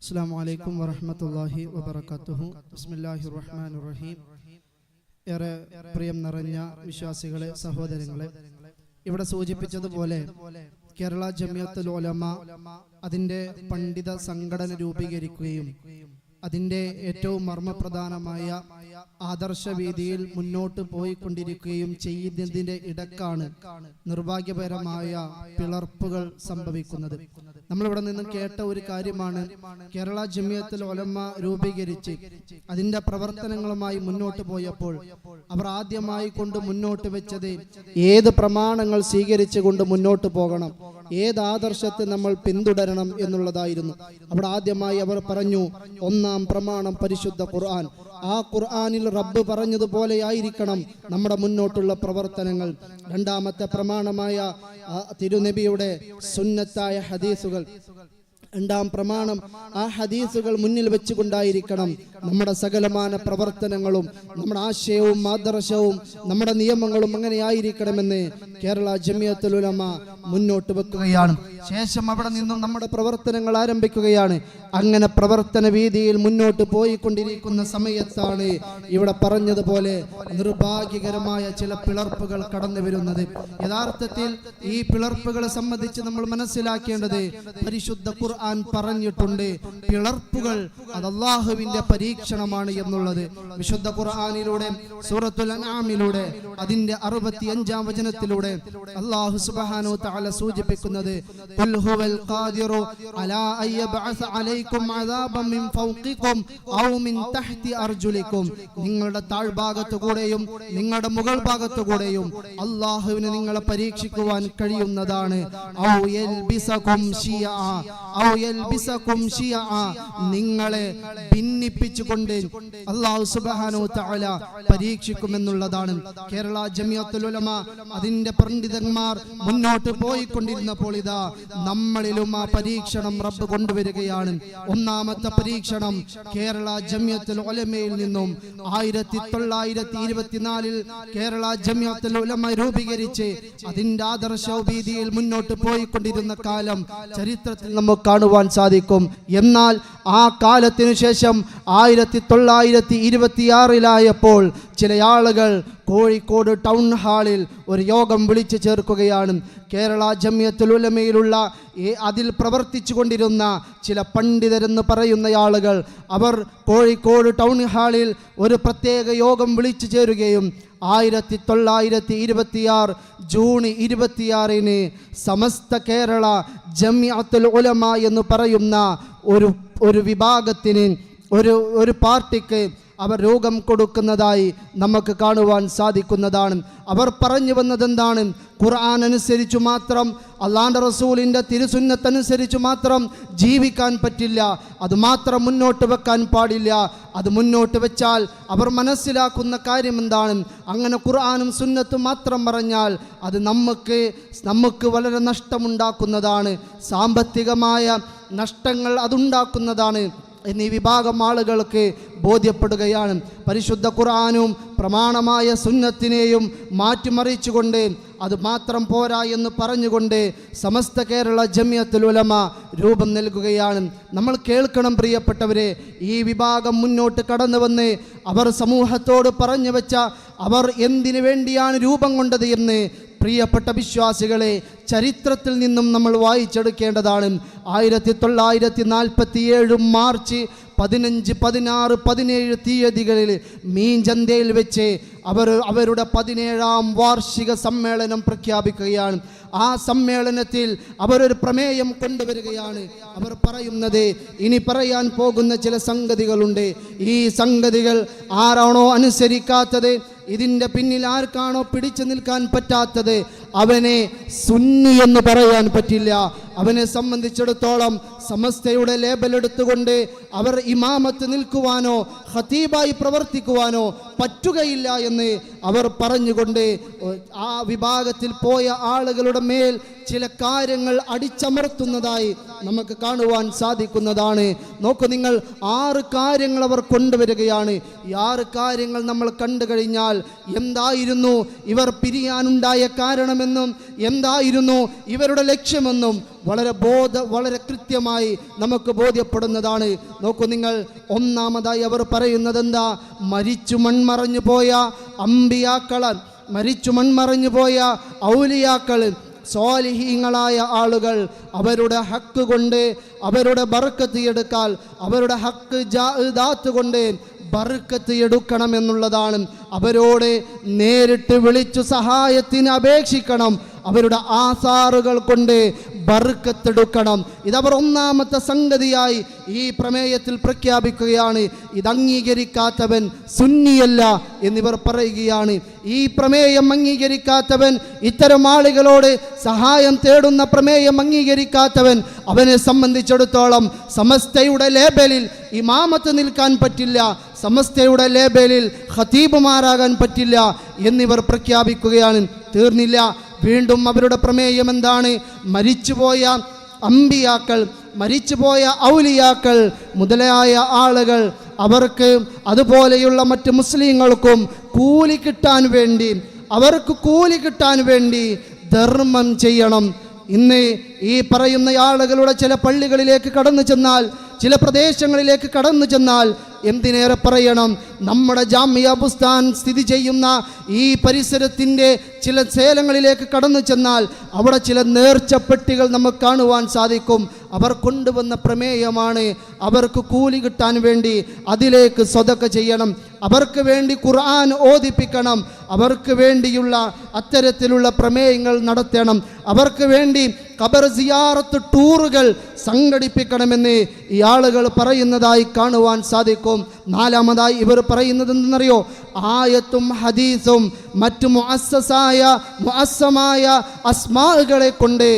അസ്സലാമു അലൈക്കും വറഹ്മത്തുള്ളാഹി വബറകാതുഹു. ബിസ്മില്ലാഹിർ റഹ്മാനിർ റഹീം. ഏറെ പ്രിയം നിറഞ്ഞ വിശ്വാസികളെ, സഹോദരങ്ങളെ, ഇവിടെ സൂചിപ്പിച്ചതുപോലെ കേരള ജമിയത്തുൽ ഉലമ അതിൻ്റെ പണ്ഡിത സംഘടന രൂപീകരിക്കുകയും അതിൻ്റെ ഏറ്റവും മർമ്മപ്രധാനമായ ആദർശവീതിയിൽ മുന്നോട്ട് പോയിക്കൊണ്ടിരിക്കുകയും ചെയ്യുന്നതിൻ്റെ ഇടക്കാണ് നിർഭാഗ്യപരമായ പിളർപ്പുകൾ സംഭവിക്കുന്നത്. നമ്മളിവിടെ നിന്ന് കേട്ട ഒരു കാര്യമാണ്, കേരള ജമിയത്തുൽ ഉലമ രൂപീകരിച്ച് അതിൻ്റെ പ്രവർത്തനങ്ങളുമായി മുന്നോട്ട് പോയപ്പോൾ അവർ ആദ്യമായി കൊണ്ട് മുന്നോട്ട് വെച്ചത് ഏത് പ്രമാണങ്ങൾ സ്വീകരിച്ചു കൊണ്ട് മുന്നോട്ട് പോകണം, ഏത് ആദർശത്തെ നമ്മൾ പിന്തുടരണം എന്നുള്ളതായിരുന്നു. അവിടെ ആദ്യമായി അവർ പറഞ്ഞു, ഒന്നാം പ്രമാണം പരിശുദ്ധ ഖുർആൻ. ആ ഖുർആനിൽ റബ്ബ് പറഞ്ഞതുപോലെ ആയിരിക്കണം നമ്മുടെ മുന്നോട്ടുള്ള പ്രവർത്തനങ്ങൾ. രണ്ടാമത്തെ പ്രമാണമായ തിരുനബിയുടെ സുന്നത്തായ ഹദീസുകൾ. രണ്ടാം പ്രമാണം, ആ ഹദീസുകൾ മുന്നിൽ വെച്ചുകൊണ്ടായിരിക്കണം നമ്മുടെ സകലമാന പ്രവർത്തനങ്ങളും, നമ്മുടെ ആശയവും ആദർശവും നമ്മുടെ നിയമങ്ങളും അങ്ങനെയായിരിക്കണമെന്ന് കേരള ജമിയത്തുൽ ഉലമ മുന്നോട്ട് വെക്കുകയാണ്. ശേഷം അവിടെ നിന്നും നമ്മുടെ പ്രവർത്തനങ്ങൾ ആരംഭിക്കുകയാണ്. അങ്ങനെ പ്രവർത്തന വീതിയിൽ മുന്നോട്ട് പോയിക്കൊണ്ടിരിക്കുന്ന സമയത്താണ് ഇവിടെ പറഞ്ഞതുപോലെ നിർഭാഗ്യകരമായ ചില പിളർപ്പുകൾ കടന്നു വരുന്നത്. യഥാർത്ഥത്തിൽ ഈ പിളർപ്പുകളെ സംബന്ധിച്ച് നമ്മൾ മനസ്സിലാക്കേണ്ടത്, പരിശുദ്ധ ഖുർആൻ പറഞ്ഞിട്ടുണ്ട്, പിളർപ്പുകൾ അത് അല്ലാഹുവിന്റെ പരീക്ഷണമാണ് എന്നുള്ളത്. വിശുദ്ധ ഖുർആനിലൂടെ സൂറത്തുൽ അൻആമിലൂടെ അതിന്റെ 65-ാം വചനത്തിലൂടെ അല്ലാഹു സുബ്ഹാനഹു വ തആല സൂചിപ്പിക്കുന്നത്, ഖുൽ ഹുവൽ ഖാദിറു അലാ അയ്യബ്അസ അലൈക്കും അദാബൻ മിൻ ഫൗഖിക്കും ഔ മിൻ തഹ്തി അർജുലിക്കും. നിങ്ങളുടെ താഴ്ഭാഗത്തു കൂടെയും നിങ്ങളുടെ മുകൾ ഭാഗത്തു കൂടെയും അല്ലാഹുവിന് നിങ്ങളെ പരീക്ഷിക്കുവാൻ കഴിയുന്നതാണ്. ഔ യൽബിസകും ശിയാ, ഔ യൽബിസകും ശിയാ, നിങ്ങളെ ഭിന്നിപ്പിച്ചുകൊണ്ട് അല്ലാഹു സുബ്ഹാനഹു വ തആല പരീക്ഷിക്കുമെന്നുള്ളതാണ്. കേരള ജമിയത്തുൽ ഉലമ അതിന്റെ പണ്ഡിതന്മാർ മുന്നോട്ട് പോയിക്കൊണ്ടിരുന്നപ്പോൾ ഇതാ നമ്മളിലും ആ പരീക്ഷണം റബ്ബ് കൊണ്ടുവരികയാണ്. ഒന്നാമത്തെ പരീക്ഷണം കേരള ജമിയത്തുൽ ഉലമയിൽ നിന്നും 1924 കേരള ജമിയത്തുൽ ഉലമ രൂപീകരിച്ച് അതിന്റെ ആദർശവീതിയിൽ മുന്നോട്ട് പോയിക്കൊണ്ടിരുന്ന കാലം ചരിത്രത്തിൽ നമുക്ക് കാണുവാൻ സാധിക്കും. എന്നാൽ ആ കാലത്തിനു ശേഷം 1926 ചില ആളുകൾ കോഴിക്കോട് ടൗൺ ഹാളിൽ ഒരു യോഗം വിളിച്ചു ചേർക്കുകയാണ്. കേരള ജമിയത്തുൽ ഉലമയിലുള്ള അതിൽ പ്രവർത്തിച്ചു കൊണ്ടിരുന്ന ചില പണ്ഡിതരെന്ന് പറയുന്ന ആളുകൾ അവർ കോഴിക്കോട് ടൗൺ ഹാളിൽ ഒരു പ്രത്യേക യോഗം വിളിച്ചു ചേരുകയും 1926 ജൂൺ 26 സമസ്ത കേരള ജമിയത്തുൽ ഉലമ എന്ന് പറയുന്ന ഒരു വിഭാഗത്തിന്, ഒരു പാർട്ടിക്ക് അവർ രോഗം കൊടുക്കുന്നതായി നമുക്ക് കാണുവാൻ സാധിക്കുന്നതാണ്. അവർ പറഞ്ഞു വന്നതെന്താണ്? ഖുർആൻ അനുസരിച്ചു മാത്രം, അല്ലാഹുവിന്റെ റസൂലിന്റെ തിരുസുന്നത്തനുസരിച്ചു മാത്രം ജീവിക്കാൻ പറ്റില്ല, അത് മാത്രം മുന്നോട്ട് വെക്കാൻ പാടില്ല. അത് മുന്നോട്ട് വെച്ചാൽ അവർ മനസ്സിലാക്കുന്ന കാര്യം എന്താണ്? അങ്ങനെ ഖുർആനും സുന്നത്തും മാത്രം പറഞ്ഞാൽ അത് നമുക്ക് വളരെ നഷ്ടമുണ്ടാക്കുന്നതാണ്, സാമ്പത്തികമായ നഷ്ടങ്ങൾ അതുണ്ടാക്കുന്നതാണ് എന്നീ വിഭാഗം ആളുകൾക്ക് ബോധ്യപ്പെടുകയാണ്. പരിശുദ്ധ ഖുർആനും പ്രമാണമായ സുന്നത്തിനെയും മാറ്റിമറിച്ചുകൊണ്ട് അത് മാത്രം പോരാ എന്ന് പറഞ്ഞുകൊണ്ട് സമസ്ത കേരള ജമിയത്തുൽ ഉലമ രൂപം നൽകുകയാണ്. നമ്മൾ കേൾക്കണം പ്രിയപ്പെട്ടവരെ, ഈ വിഭാഗം മുന്നോട്ട് കടന്നു വന്ന് അവർ സമൂഹത്തോട് പറഞ്ഞു വെച്ച അവർ എന്തിനു വേണ്ടിയാണ് രൂപം കൊണ്ടത് എന്ന് പ്രിയപ്പെട്ട വിശ്വാസികളെ ചരിത്രത്തിൽ നിന്നും നമ്മൾ വായിച്ചെടുക്കേണ്ടതാണ്. 1947 മാർച്ച് 15, 16, 17 തീയതികളിൽ മീഞ്ചന്തയിൽ വെച്ച് അവരുടെ 17-ാം വാർഷിക സമ്മേളനം പ്രഖ്യാപിക്കുകയാണ്. ആ സമ്മേളനത്തിൽ അവരൊരു പ്രമേയം കൊണ്ടുവരികയാണ്. അവർ പറയുന്നത്, ഇനി പറയാൻ പോകുന്ന ചില സംഗതികളുണ്ട്. ഈ സംഗതികൾ ആരാണോ അനുസരിക്കാത്തത്, ഇതിൻ്റെ പിന്നിൽ ആർക്കാണോ പിടിച്ചു നിൽക്കാൻ പറ്റാത്തത്, അവനെ സുന്നി എന്ന് പറയാൻ പറ്റില്ല. അവനെ സംബന്ധിച്ചിടത്തോളം സമസ്തയുടെ ലേബൽ എടുത്തുകൊണ്ട് അവർ ഇമാമത്ത് നിൽക്കുവാനോ ഖതീബായി പ്രവർത്തിക്കുവാനോ പറ്റുകയില്ല എന്ന് അവർ പറഞ്ഞുകൊണ്ട് ആ വിഭാഗത്തിൽ പോയ ആളുകളുടെ മേൽ ചില കാര്യങ്ങൾ അടിച്ചമർത്തുന്നതായി നമുക്ക് കാണുവാൻ സാധിക്കുന്നതാണ്. നോക്കൂ നിങ്ങൾ, 6 കാര്യങ്ങൾ അവർ കൊണ്ടുവരികയാണ്. ഈ 6 കാര്യങ്ങൾ നമ്മൾ കണ്ടു കഴിഞ്ഞാൽ എന്തായിരുന്നു ഇവർ പിരിയാനുണ്ടായ കാരണമെന്നും എന്തായിരുന്നു ഇവരുടെ ലക്ഷ്യമെന്നും വളരെ കൃത്യമായി നമുക്ക് ബോധ്യപ്പെടുന്നതാണ്. നോക്കൂ നിങ്ങൾ, ഒന്നാമതായി അവർ പറയുന്നത് എന്താ? മരിച്ചു മൺമറഞ്ഞു പോയ അമ്പിയാക്കള്, മരിച്ചു മൺമറഞ്ഞു പോയ ഔലിയാക്കൾ, സ്വാലിഹീങ്ങളായ ആളുകൾ, അവരുടെ ഹക്ക് കൊണ്ട് അവരുടെ ബർക്കത്ത് എടുക്കാൻ, അവരുടെ ഹക്ക് ജാഅത്ത് കൊണ്ട് ബർക്കത്ത് എടുക്കണമെന്നുള്ളതാണ്. അവരോട് നേരിട്ട് വിളിച്ചു സഹായത്തിന് അപേക്ഷിക്കണം, അവരുടെ ആസാറുകൾ കൊണ്ട് ബർക്കത്തെടുക്കണം. ഇതവർ ഒന്നാമത്തെ സംഗതിയായി ഈ പ്രമേയത്തിൽ പ്രഖ്യാപിക്കുകയാണ്. ഇത് അംഗീകരിക്കാത്തവൻ സുന്നിയല്ല എന്നിവർ പറയുകയാണ്. ഈ പ്രമേയം അംഗീകരിക്കാത്തവൻ, ഇത്തരം ആളുകളോട് സഹായം തേടുന്ന പ്രമേയം അംഗീകരിക്കാത്തവൻ, അവനെ സംബന്ധിച്ചിടത്തോളം സമസ്തയുടെ ലേബലിൽ ഇമാമത്ത് നിൽക്കാൻ പറ്റില്ല, സമസ്തയുടെ ലേബലിൽ ഖതീബുമാരാകാൻ പറ്റില്ല എന്നിവർ പ്രഖ്യാപിക്കുകയാണ്. തീർന്നില്ല, വീണ്ടും അവരുടെ പ്രമേയം എന്താണ്? മരിച്ചുപോയ അമ്പിയാക്കൾ, മരിച്ചുപോയ ഔലിയാക്കൾ മുതലായ ആളുകൾ, അവർക്ക് അതുപോലെയുള്ള മറ്റ് മുസ്ലിങ്ങൾക്കും കൂലി കിട്ടാൻ വേണ്ടി, അവർക്ക് കൂലി കിട്ടാൻ വേണ്ടി ധർമ്മം ചെയ്യണം. ഇന്ന് ഈ പറയുന്ന ആളുകളുടെ ചില പള്ളികളിലേക്ക് കടന്നു ചെന്നാൽ, ചില പ്രദേശങ്ങളിലേക്ക് കടന്നു ചെന്നാൽ, എന്തിനേറെ പറയണം, നമ്മുടെ ജാമിയ ബുസ്താൻ സ്ഥിതി ചെയ്യുന്ന ഈ പരിസരത്തിൻ്റെ ചില സ്ഥലങ്ങളിലേക്ക് കടന്നു ചെന്നാൽ അവിടെ ചില നേർച്ചപ്പെട്ടികൾ നമുക്ക് കാണുവാൻ സാധിക്കും. അവർ കൊണ്ടുവന്ന പ്രമേയമാണ്, അവർക്ക് കൂലി കിട്ടാൻ വേണ്ടി അതിലേക്ക് സ്വതക്ക ചെയ്യണം, അവർക്ക് വേണ്ടി ഖുർആൻ ഓതിപ്പിക്കണം, അവർക്ക് വേണ്ടിയുള്ള അത്തരത്തിലുള്ള പ്രമേയങ്ങൾ നടത്തണം, അവർക്ക് വേണ്ടി ഖബർ സിയാറത്ത് ടൂറുകൾ സംഘടിപ്പിക്കണമെന്ന് ഈ ആളുകൾ പറയുന്നതായി കാണുവാൻ സാധിക്കും. നാലാമതായി ഇവർ പറയുന്നത് എന്തെന്നറിയോ? ആയത്തും ഹദീസും മറ്റു മുഅസ്സമായ അസ്മാകളെ കൊണ്ട്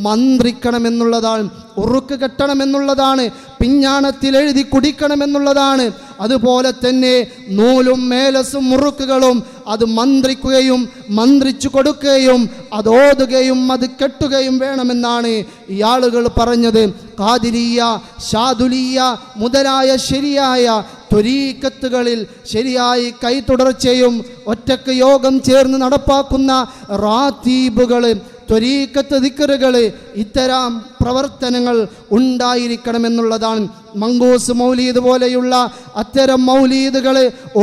മന്ത്രിക്കണമെന്നുള്ളതാണ്, ഉറുക്ക് കെട്ടണമെന്നുള്ളതാണ്, പിഞ്ഞാണത്തിൽ എഴുതി കുടിക്കണമെന്നുള്ളതാണ്. അതുപോലെ തന്നെ നൂലും മേലസും മുറുക്കുകളും അത് മന്ത്രിക്കുകയും മന്ത്രിച്ചു കൊടുക്കുകയും അത് ഓതുകയും അത് കെട്ടുകയും വേണമെന്നാണ് ഈ ആളുകൾ പറഞ്ഞത്. ഖാദിരിയ, ഷാദുലിയ മുതലായ ശരിയായ ത്വരീഖത്തുകളിൽ ശരിയായി കൈത്തുടർച്ചയും ഒറ്റക്ക് യോഗം ചേർന്ന് നടപ്പാക്കുന്ന റാത്തീബുകൾ, ത്വരീഖത്ത് ദിക്റുകൾ, ഇത്തരം പ്രവർത്തനങ്ങൾ ഉണ്ടായിരിക്കണമെന്നുള്ളതാണ്. മങ്കൂസ് മൗലീദ് പോലെയുള്ള അത്തരം മൗലീദുകൾ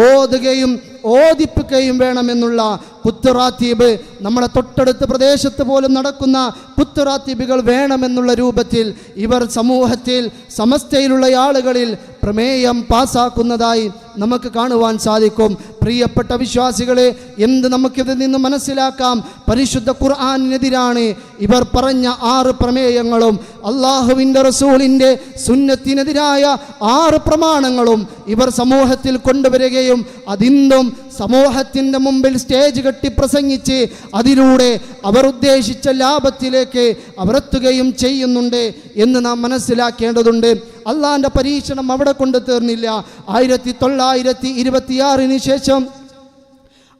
ഓതുകയും ഓദിപ്പിക്കുകയും വേണമെന്നുള്ള കുത്തുറാത്തീബ്, നമ്മുടെ തൊട്ടടുത്ത പ്രദേശത്ത് പോലും നടക്കുന്ന കുത്തുറാത്തീബുകൾ വേണമെന്നുള്ള രൂപത്തിൽ ഇവർ സമൂഹത്തിൽ സമസ്തയിലുള്ള ആളുകളിൽ പ്രമേയം പാസാക്കുന്നതായി നമുക്ക് കാണുവാൻ സാധിക്കും. പ്രിയപ്പെട്ട വിശ്വാസികളെ, എന്ത് നമുക്കിതിൽ നിന്ന് മനസ്സിലാക്കാം? പരിശുദ്ധ ഖുർആനിനെതിരാണ് ഇവർ പറഞ്ഞ 6 പ്രമേയങ്ങളും, അള്ളാഹുവിൻ്റെ റസൂലിൻ്റെ സുന്നത്തിനെതിരായ 6 പ്രമാണങ്ങളും ഇവർ സമൂഹത്തിൽ കൊണ്ടുവരികയും അതിന്നും സമൂഹത്തിൻ്റെ മുമ്പിൽ സ്റ്റേജ് കെട്ടി പ്രസംഗിച്ച് അതിലൂടെ അവർ ഉദ്ദേശിച്ച ലാഭത്തിലേക്ക് അവരെത്തുകയും ചെയ്യുന്നുണ്ട് എന്ന് നാം മനസ്സിലാക്കേണ്ടതുണ്ട്. അള്ളാഹിൻ്റെ പരീക്ഷണം അവിടെ കൊണ്ട് തീർന്നില്ല. 1926 ശേഷം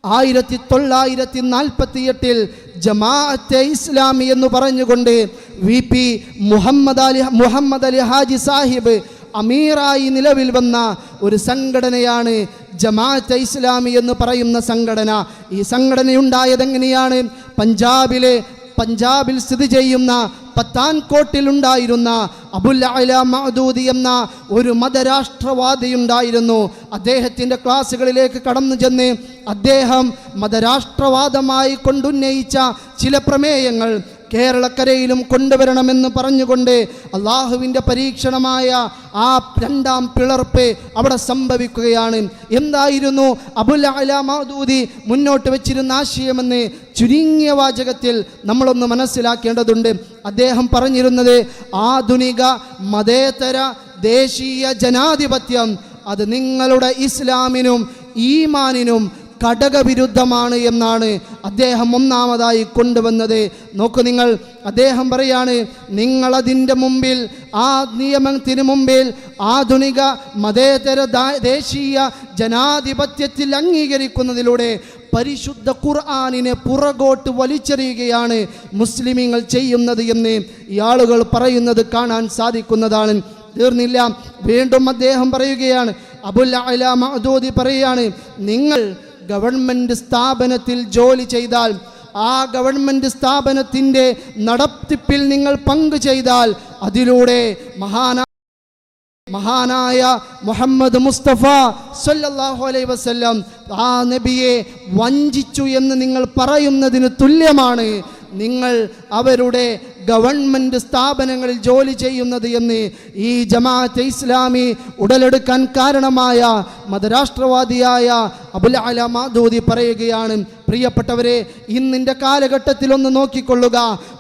1948 ജമാഅത്തെ ഇസ്ലാമി എന്ന് പറഞ്ഞുകൊണ്ട് VP മുഹമ്മദ് അലി ഹാജി സാഹിബ് അമീറായി നിലവിൽ വന്ന ഒരു സംഘടനയാണ് ജമാഅത്തെ ഇസ്ലാമി എന്ന് പറയുന്ന സംഘടന. ഈ സംഘടനയുണ്ടായതെങ്ങനെയാണ്? പഞ്ചാബിൽ സ്ഥിതി ചെയ്യുന്ന പത്താൻകോട്ടിൽ ഉണ്ടായിരുന്ന അബുൽ അല മഅദൂദി എന്ന ഒരു മതരാഷ്ട്രവാദിയുണ്ടായിരുന്നു. അദ്ദേഹത്തിൻ്റെ ക്ലാസ്സുകളിലേക്ക് കടന്നു ചെന്ന് അദ്ദേഹം മതരാഷ്ട്രവാദമായി കൊണ്ടുന്നയിച്ച ചില പ്രമേയങ്ങൾ കേരളക്കരയിലും കൊണ്ടുവരണമെന്ന് പറഞ്ഞുകൊണ്ട് അള്ളാഹുവിൻ്റെ പരീക്ഷണമായ ആ 2ാം പിളർപ്പ് അവിടെ സംഭവിക്കുകയാണ്. എന്തായിരുന്നു അബുൽ അല മഅദൂദി മുന്നോട്ട് വെച്ചിരുന്ന ആശയമെന്ന് ചുരുങ്ങിയ വാചകത്തിൽ നമ്മളൊന്ന് മനസ്സിലാക്കേണ്ടതുണ്ട്. അദ്ദേഹം പറഞ്ഞിരുന്നത് ആധുനിക മതേതര ദേശീയ ജനാധിപത്യം അത് നിങ്ങളുടെ ഇസ്ലാമിനും ഈമാനിനും ഘടകവിരുദ്ധമാണ് എന്നാണ് അദ്ദേഹം ഒന്നാമതായി കൊണ്ടുവന്നത്. നോക്കൂ നിങ്ങൾ, അദ്ദേഹം പറയാണ്, നിങ്ങളതിൻ്റെ മുമ്പിൽ, ആ നിയമത്തിന് മുമ്പിൽ ആധുനിക മതേതര ദേശീയ ജനാധിപത്യത്തിൽ അംഗീകരിക്കുന്നതിലൂടെ പരിശുദ്ധ ഖുർആനിനെ പുറകോട്ട് വലിച്ചെറിയുകയാണ് മുസ്ലിമീങ്ങൾ ചെയ്യുന്നത് എന്ന് ഈ ആളുകൾ പറയുന്നത് കാണാൻ സാധിക്കുന്നതാണ്. തീർന്നില്ല, വീണ്ടും അദ്ദേഹം പറയുകയാണ്, അബുൽ അല മഅദൂദി പറയുകയാണ്, നിങ്ങൾ ഗവൺമെൻറ് സ്ഥാപനത്തിൽ ജോലി ചെയ്താൽ ആ ഗവൺമെൻറ് സ്ഥാപനത്തിൻ്റെ നടത്തിപ്പിൽ നിങ്ങൾ പങ്കു ചെയ്താൽ അതിലൂടെ മഹാനായ മുഹമ്മദ് മുസ്തഫ സല്ലല്ലാഹു അലൈഹി വസല്ലം ആ നബിയെ വഞ്ചിച്ചു എന്ന് നിങ്ങൾ പറയുന്നതിന് തുല്യമാണ് നിങ്ങൾ അവരുടെ ഗവൺമെൻറ് സ്ഥാപനങ്ങളിൽ ജോലി ചെയ്യുന്നത് എന്ന് ഈ ജമാഅത്തെ ഇസ്ലാമി ഉടലെടുക്കാൻ കാരണമായ മതരാഷ്ട്രവാദിയായ അബുൽ അല മൗദൂദി പറയുകയാണ്. പ്രിയപ്പെട്ടവരെ, ഇന്നിൻ്റെ കാലഘട്ടത്തിൽ ഒന്ന് നോക്കിക്കൊള്ളുക.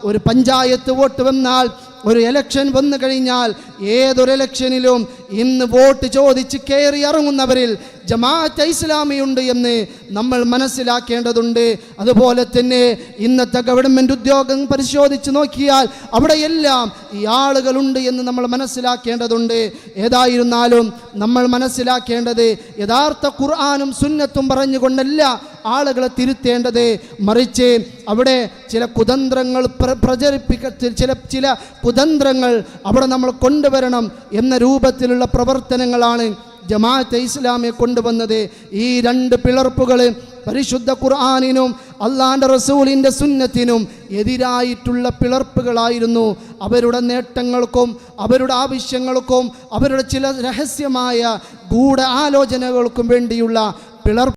ഒരു പഞ്ചായത്ത് വോട്ട് വന്നാൽ, ഒരു ഇലക്ഷൻ വന്നു കഴിഞ്ഞാൽ, ഏതൊരു ഇലക്ഷനിലും ഇന്ന് വോട്ട് ചോദിച്ച് കയറി ഇറങ്ങുന്നവരിൽ ജമാഅത്തെ ഇസ്ലാമിയുണ്ട് എന്ന് നമ്മൾ മനസ്സിലാക്കേണ്ടതുണ്ട്. അതുപോലെ തന്നെ ഇന്നത്തെ ഗവൺമെൻറ് ഉദ്യോഗം പരിശോധിച്ച് നോക്കിയാൽ അവിടെയെല്ലാം ഈ ആളുകളുണ്ട് എന്ന് നമ്മൾ മനസ്സിലാക്കേണ്ടതുണ്ട്. ഏതായിരുന്നാലും നമ്മൾ മനസ്സിലാക്കേണ്ടത് യഥാർത്ഥ ഖുർആനും സുന്നത്തും പറഞ്ഞുകൊണ്ടല്ല ആളുകളെ തിരുത്തേണ്ടത്, മറിച്ച് അവിടെ ചില കുതന്ത്രങ്ങൾ ചില കുതന്ത്രങ്ങൾ അവിടെ നമ്മൾ കൊണ്ടുവരണം എന്ന രൂപത്തിലുള്ള പ്രവർത്തനങ്ങളാണ് ജമാഅത്തെ ഇസ്ലാമിയെ കൊണ്ടുവന്നത്. ഈ രണ്ട് പിളർപ്പുകൾ പരിശുദ്ധ ഖുർആനിനും അള്ളാഹുവിൻ്റെ റസൂലിൻ്റെ സുന്നത്തിനും എതിരായിട്ടുള്ള പിളർപ്പുകളായിരുന്നു. അവരുടെ നേട്ടങ്ങൾക്കും അവരുടെ ആവശ്യങ്ങൾക്കും അവരുടെ ചില രഹസ്യമായ ഗൂഢ ആലോചനകൾക്കും വേണ്ടിയുള്ള പിളർപ്പ്